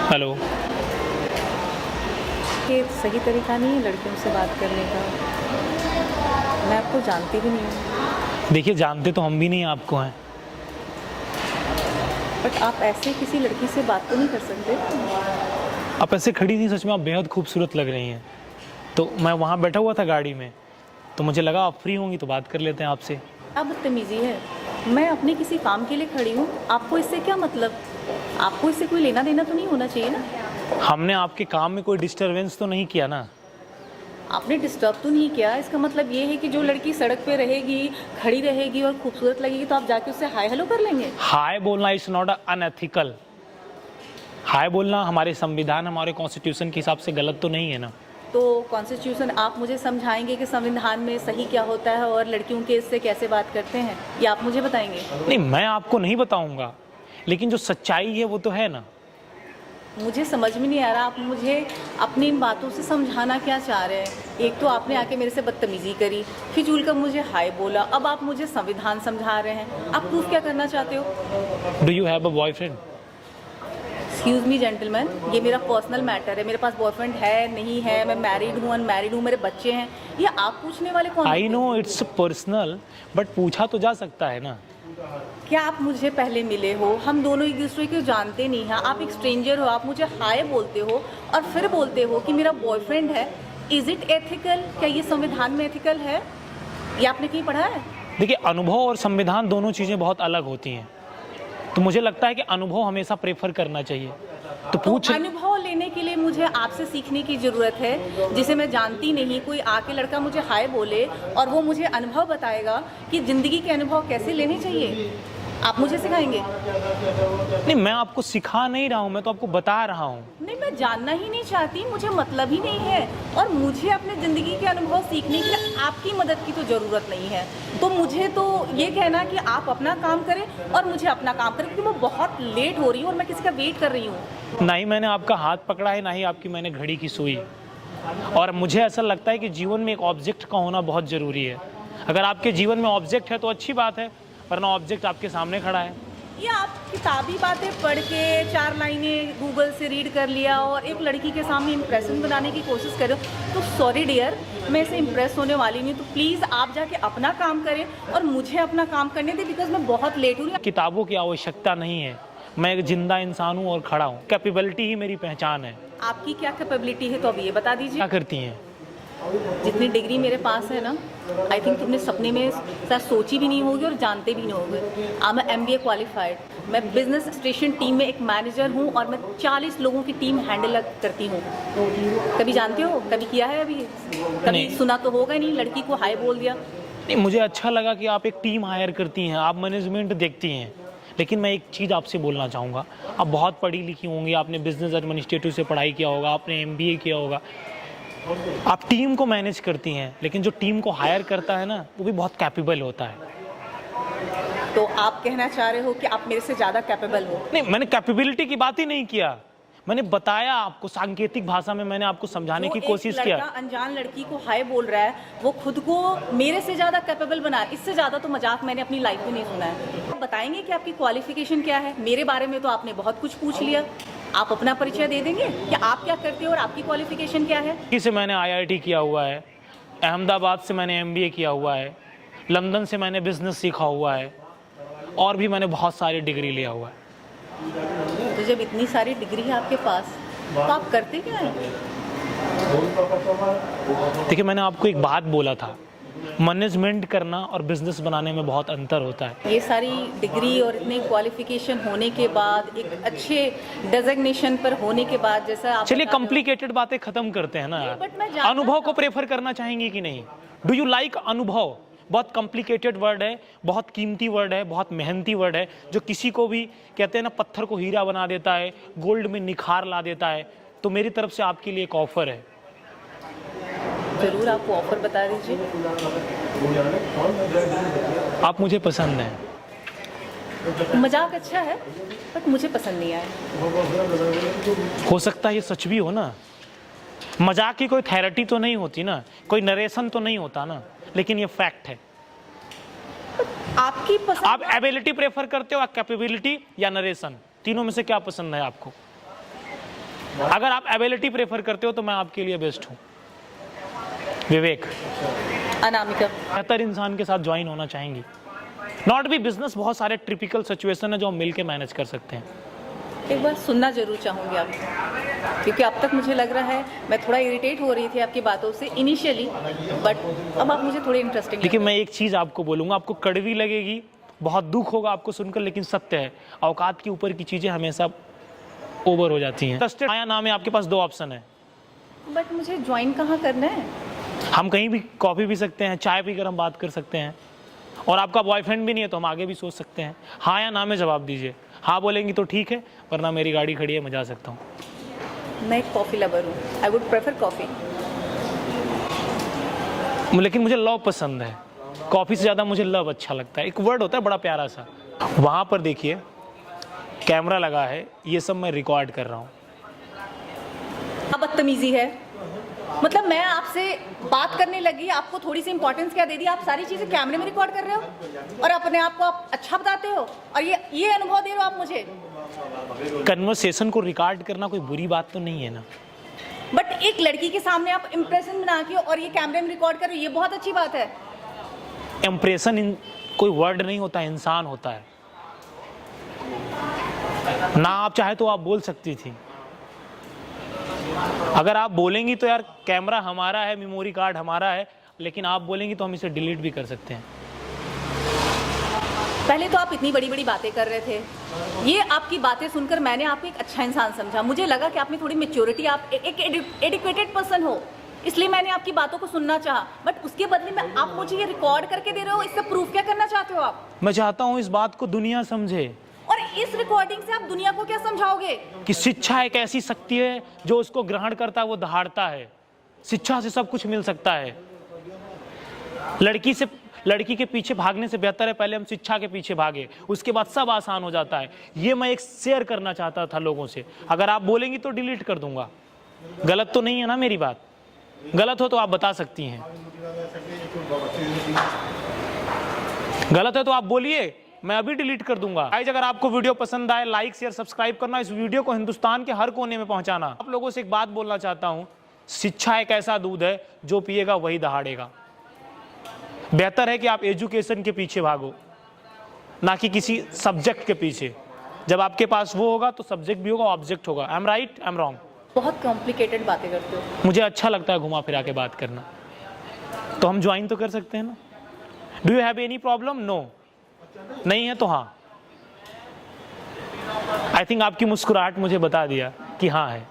Hello. ये सही तरीका नहीं है लड़कियों से बात करने का। मैं आपको जानती भी नहीं हूँ। देखिए, जानते तो हम भी नहीं आपको हैं। बट आप ऐसे किसी लड़की से बात तो नहीं कर सकते। आप ऐसे खड़ी थी, सच में आप बेहद खूबसूरत लग रही हैं। तो मैं वहाँ बैठा हुआ था गाड़ी में, तो मुझे लगा आप फ्री होंगी तो बात कर लेते हैं आपसे। आप बदतमीजी है। मैं अपने किसी काम के लिए खड़ी हूँ, आपको इससे क्या मतलब? आपको इससे कोई लेना देना तो नहीं होना चाहिए ना। हमने आपके काम में कोई डिस्टरबेंस तो नहीं किया ना। आपने डिस्टर्ब तो नहीं किया, इसका मतलब ये है कि जो लड़की सड़क पे रहेगी, खड़ी रहेगी और खूबसूरत लगेगी तो आप जाके उससे हाय हेलो कर लेंगे। हाय बोलना इज नॉट अनएथिकल। हाय बोलना हमारे संविधान, हमारे कॉन्स्टिट्यूशन के हिसाब से गलत तो नहीं है ना। तो कॉन्स्टिट्यूशन आप मुझे समझाएंगे कि संविधान में सही क्या होता है और लड़कियों के इससे कैसे बात करते हैं, या आप मुझे बताएंगे? नहीं, मैं आपको नहीं बताऊंगा, लेकिन जो सच्चाई है वो तो है ना। मुझे समझ में नहीं आ रहा आप मुझे अपनी इन बातों से समझाना क्या चाह रहे हैं। एक तो आपने आके मेरे से बदतमीजी करी, फिजूल का मुझे हाय बोला, अब आप मुझे संविधान समझा रहे हैं। आप प्रूफ क्या करना चाहते हो? Do you have a boyfriend? Excuse me gentleman, ये मेरा पर्सनल मैटर है। मेरे पास बॉयफ्रेंड है नहीं है, मैं मैरिड हूँ अनमैरिड हूँ, मेरे बच्चे हैं, ये आप पूछने वाले कौन? I know it's personal, but पूछा तो जा सकता है ना। क्या आप मुझे पहले मिले हो? हम दोनों एक दूसरे को जानते नहीं हैं। आप एक स्ट्रेंजर हो, आप मुझे हाय बोलते हो और फिर बोलते हो कि मेरा बॉयफ्रेंड है। Is it ethical? क्या ये संविधान में एथिकल है? ये आपने कहीं पढ़ा है? देखिए, अनुभव और संविधान दोनों चीज़ें बहुत अलग होती हैं, तो मुझे लगता है कि अनुभव हमेशा प्रेफर करना चाहिए। तो पूछ अनुभव लेने के लिए मुझे आपसे सीखने की ज़रूरत है, जिसे मैं जानती नहीं। कोई आके लड़का मुझे हाय बोले और वो मुझे अनुभव बताएगा कि ज़िंदगी के अनुभव कैसे लेने चाहिए। आप मुझे सिखाएंगे? नहीं, मैं आपको सिखा नहीं रहा हूँ, मैं तो आपको बता रहा हूँ। नहीं, मैं जानना ही नहीं चाहती, मुझे मतलब ही नहीं है। और मुझे अपने ज़िंदगी के अनुभव सीखने के लिए आपकी मदद की तो ज़रूरत नहीं है। तो मुझे तो ये कहना कि आप अपना काम करें और मुझे अपना काम करें, क्योंकि मैं बहुत लेट हो रही हूँ और मैं किसी का वेट कर रही हूँ। ना ही मैंने आपका हाथ पकड़ा है, ना ही आपकी मैंने घड़ी की सुई। और मुझे ऐसा लगता है कि जीवन में एक ऑब्जेक्ट का होना बहुत ज़रूरी है। अगर आपके जीवन में ऑब्जेक्ट है तो अच्छी बात है, वरना ऑब्जेक्ट आपके सामने खड़ा है। ये आप किताबी बातें पढ़ के 4 लाइनें गूगल से रीड कर लिया और एक लड़की के सामने इम्प्रेशन बनाने की कोशिश कर रहे हो, तो सॉरी डियर, मैं इसे इम्प्रेस होने वाली नहीं। तो प्लीज़ आप जाके अपना काम करें और मुझे अपना काम करने दें, बिकॉज मैं बहुत लेट हूँ। किताबों की आवश्यकता नहीं है, मैं एक जिंदा इंसान हूँ और खड़ा हूँ। कैपेबिलिटी ही मेरी पहचान है। आपकी क्या कैपेबिलिटी है तो अब ये बता दीजिए। क्या करती हैं? जितनी डिग्री मेरे पास है ना, आई थिंक तुमने सपने में शायद सोची भी नहीं होगी और जानते भी नहीं होगे। I am MBA qualified. मैं बिजनेस स्टेशन टीम में एक मैनेजर हूँ और मैं 40 लोगों की टीम हैंडल करती हूँ। कभी जानते हो? कभी किया है? अभी कभी नहीं। सुना तो होगा नहीं, लड़की को हाय बोल दिया। नहीं, मुझे अच्छा लगा कि आप एक टीम हायर करती हैं, आप मैनेजमेंट देखती हैं। लेकिन मैं एक चीज़ आपसे बोलना चाहूँगा, आप बहुत पढ़ी लिखी होंगी, आपने बिजनेस एडमिनिस्ट्रेटिव से पढ़ाई किया होगा, आपने MBA किया होगा, आप टीम को मैनेज करती हैं। लेकिन जो टीम को हायर करता है ना, वो भी बहुत कैपेबल होता है। तो आप कहना चाह रहे हो कि आप मेरे से ज़्यादा कैपेबल हो? नहीं, मैंने कैपेबिलिटी की बात ही नहीं किया, मैंने बताया आपको, सांकेतिक भाषा में मैंने आपको समझाने की कोशिश किया। अनजान लड़की को हाय बोल रहा है, वो खुद को मेरे से ज़्यादा कैपेबल बना, इससे ज़्यादा तो मजाक मैंने अपनी लाइफ में नहीं सुना है। आप बताएंगे कि आपकी क्वालिफिकेशन क्या है? मेरे बारे में तो आपने बहुत कुछ पूछ लिया, आप अपना परिचय दे देंगे कि आप क्या करते हो और आपकी क्वालिफिकेशन क्या है? से मैंने IIT किया हुआ है, अहमदाबाद से मैंने MBA किया हुआ है, लंदन से मैंने बिजनेस सीखा हुआ है, और भी मैंने बहुत सारी डिग्री लिया हुआ है। तो जब इतनी सारी डिग्री है आपके पास, तो आप करते क्या हैं? देखिए, मैंने आपको एक बात बोला था, मैनेजमेंट करना और बिजनेस बनाने में बहुत अंतर होता है। ये सारी डिग्री और इतनी क्वालिफिकेशन होने के बाद, एक अच्छे डेजिग्नेशन पर होने के बाद, जैसा आप चलिए कॉम्प्लिकेटेड बातें खत्म करते हैं ना। अनुभव को प्रेफर करना चाहेंगे कि नहीं? डू यू लाइक अनुभव? बहुत कॉम्प्लिकेटेड वर्ड है, बहुत कीमती वर्ड है, बहुत मेहनती वर्ड है, जो किसी को भी कहते हैं ना, पत्थर को हीरा बना देता है, गोल्ड में निखार ला देता है। तो मेरी तरफ से आपके लिए एक ऑफर है। जरूर, आप ऑफर बता दीजिए। आप मुझे पसंद हैं। मजाक अच्छा है, बट मुझे पसंद नहीं आया। हो सकता है ये सच भी हो ना। मजाक की कोई थेरेटी तो नहीं होती ना, कोई नरेशन तो नहीं होता ना, लेकिन ये फैक्ट है। आपकी पसंद। आप एबिलिटी प्रेफर करते हो, कैपेबिलिटी या नरेशन? तीनों में से क्या पसंद है आपको? अगर आप एबिलिटी प्रेफर करते हो तो मैं आपके लिए बेस्ट हूँ। विवेक, अनामिका। बेहतर इंसान के साथ ज्वाइन होना चाहेंगी। नॉट भी बिजनेस, बहुत सारे ट्रिपिकल सिचुएशन है जो हम मिलके मैनेज कर सकते हैं। एक बार सुनना जरूर चाहूँगी आप, क्योंकि अब तक मुझे लग रहा है मैं थोड़ा इरिटेट हो रही थी आपकी बातों से इनिशियली, बट अब आप मुझे थोड़ी इंटरेस्टिंग। देखिए, मैं एक चीज़ आपको बोलूँगा, आपको कड़वी लगेगी, बहुत दुख होगा आपको सुनकर, लेकिन सत्य है, औकात के ऊपर की चीज़ें हमेशा ओवर हो जाती हैं। ट्रस्टेड आया नाम है, आपके पास 2 ऑप्शन है। बट मुझे ज्वाइन कहाँ करना है? हम कहीं भी कॉफ़ी पी सकते हैं, चाय पीकर हम बात कर सकते हैं, और आपका बॉयफ्रेंड भी नहीं है तो हम आगे भी सोच सकते हैं। हाँ या ना में जवाब दीजिए। हाँ बोलेंगी तो ठीक है, वरना मेरी गाड़ी खड़ी है, मैं जा सकता हूँ। मैं एक कॉफ़ी लवर हूँ, आई वुड प्रेफर कॉफ़ी। लेकिन मुझे लव पसंद है, कॉफ़ी से ज़्यादा मुझे लव अच्छा लगता है। एक वर्ड होता है बड़ा प्यारा सा। वहाँ पर देखिए कैमरा लगा है, ये सब मैं रिकॉर्ड कर रहा हूँ। अब बदतमीजी है, मतलब मैं आपसे बात करने लगी, आपको थोड़ी सी इंपॉर्टेंस क्या दे दी, आप सारी चीजें कैमरे में रिकॉर्ड कर रहे हो और अपने आप को आप अच्छा बताते हो, और ये अनुभव दे रहे हो आप मुझे। कन्वर्सेशन को रिकॉर्ड करना कोई बुरी बात तो नहीं है ना, बट एक लड़की के सामने आप इंप्रेशन बना के और ये कैमरे में रिकॉर्ड कर रहे हो, ये बहुत अच्छी बात है। इम्प्रेशन कोई वर्ड नहीं होता, इंसान होता है ना। आप चाहे तो आप बोल सकती थी, अगर आप बोलेंगी तो यार कैमरा हमारा है, मेमोरी कार्ड हमारा है, लेकिन आप बोलेंगी तो हम इसे डिलीट भी कर सकते हैं। पहले तो आप इतनी बड़ी बड़ी बातें कर रहे थे, ये आपकी बातें सुनकर मैंने आपको एक अच्छा इंसान समझा, मुझे लगा कि आप में थोड़ी मेच्योरिटी, आप एक एडुकेटेड पर्सन हो, इसलिए मैंने आपकी बातों को सुनना चाहा। बट उसके बदले में आप मुझे ये रिकॉर्ड करके दे रहे हो, इससे प्रूफ क्या करना चाहते हो आप? मैं चाहता हूँ इस बात को दुनिया समझे। और इस रिकॉर्डिंग से आप दुनिया को क्या समझाओगे? कि शिक्षा एक ऐसी शक्ति है जो उसको ग्रहण करता है वो दहाड़ता है। शिक्षा से सब कुछ मिल सकता है। लड़की के पीछे भागने से बेहतर है पहले हम शिक्षा के पीछे भागे, उसके बाद सब आसान हो जाता है। ये मैं एक शेयर करना चाहता था लोगों से। अगर आप बोलेंगी तो डिलीट कर दूंगा। गलत तो नहीं है ना मेरी बात? गलत हो तो आप बता सकती हैं, गलत है तो आप बोलिए, मैं अभी डिलीट कर दूंगा। गाइस, अगर आपको वीडियो पसंद आए, लाइक शेयर सब्सक्राइब करना, इस वीडियो को हिंदुस्तान के हर कोने में पहुंचाना। आप लोगों से एक बात बोलना चाहता हूं, शिक्षा एक ऐसा दूध है जो पिएगा वही दहाड़ेगा। बेहतर है कि आप एजुकेशन के पीछे भागो, ना कि किसी सब्जेक्ट के पीछे। जब आपके पास वो होगा तो सब्जेक्ट भी होगा, ऑब्जेक्ट होगा। I am right, I am wrong? बहुत कॉम्प्लिकेटेड बातें करते हो। मुझे अच्छा लगता है घुमा फिरा के बात करना, तो हम ज्वाइन तो कर सकते हैं ना। Do you have any problem? No, नहीं है तो हाँ। आई थिंक आपकी मुस्कुराहट मुझे बता दिया कि हाँ है।